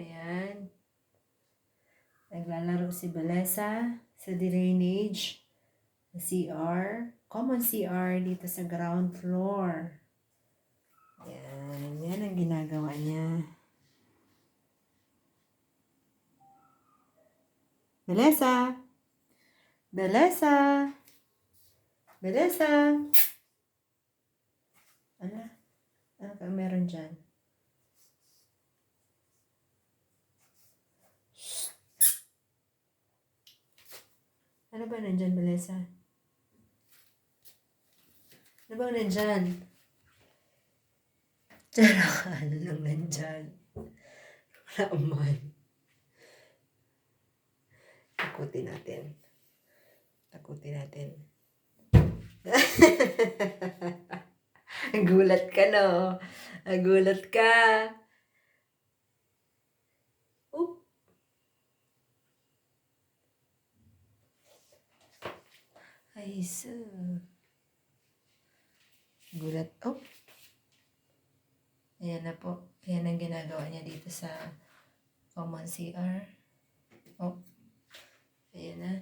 Ayan. Naglalaro si Balesa sa drainage. CR. Common CR dito sa ground floor. Ayan. Yan ang ginagawa niya. Balesa! Balesa! Balesa! Ano? Ano ka meron dyan? Ano ba nandyan, Balesa? Ano ba nandyan? Tsara, ano lang nandyan? Wala man. Takutin natin. Takutin natin. Gulat ka, no? Gulat ka. Oop. Ay, so. Gulat. Oh. Ayan na po. Ayan ang ginagawa niya dito sa common CR. Oh. Ayan na.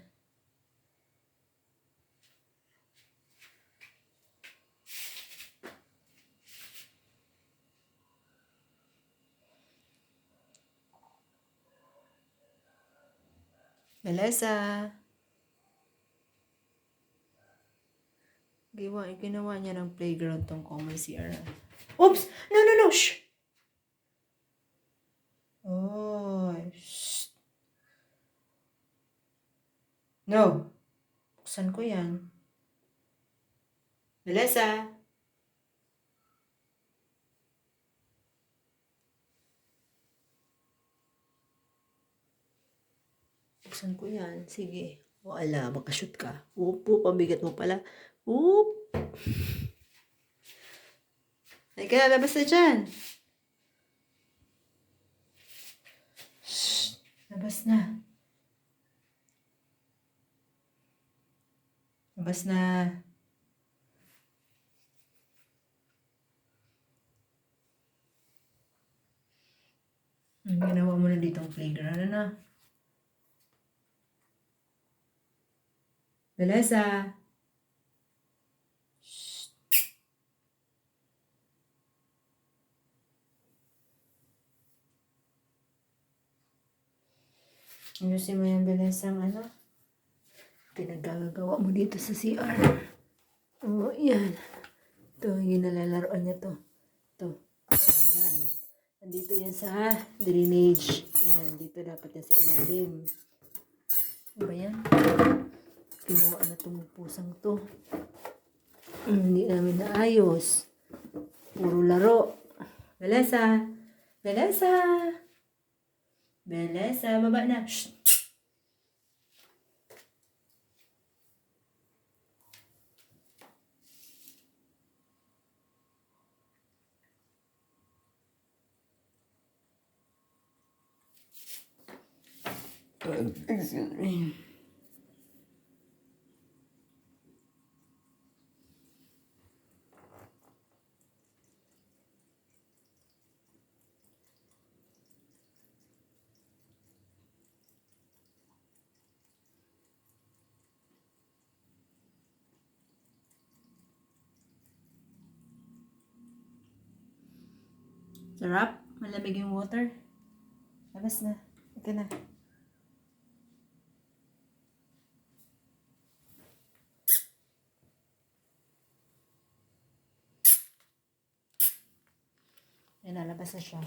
Balesa. Ginawa niya ng playground tong common CR. Oops! No, no, no! Shh! Oh, shh. No. Buksan ko yan. Balesa. Buksan ko yan. Sige. O ala, makashoot ka. Upo, pambigat mo pala. Oop! Ay ka, labas na dyan. Shh! Labas na. Labas na. Ang ginawa mo na ditong playground, ano? Balesa. Shh. Ayusin mo yung Balesa ang ano? Pinaggagawa mo dito sa CR. Oh, yan. Ito, yung nalalaroan niya to. Ito. Ayan. Nandito yan sa drainage. Ayan, dito dapat yan sa ilalim. Ano ba yan? Kinuha na itong pusang to. Hindi namin naayos. Puro laro. Balesa! Balesa! Balesa, baba na. Shh! Excuse me. Sarap? Malamig yung water? Labas na. Ika na. Ayan, lalabas na siya.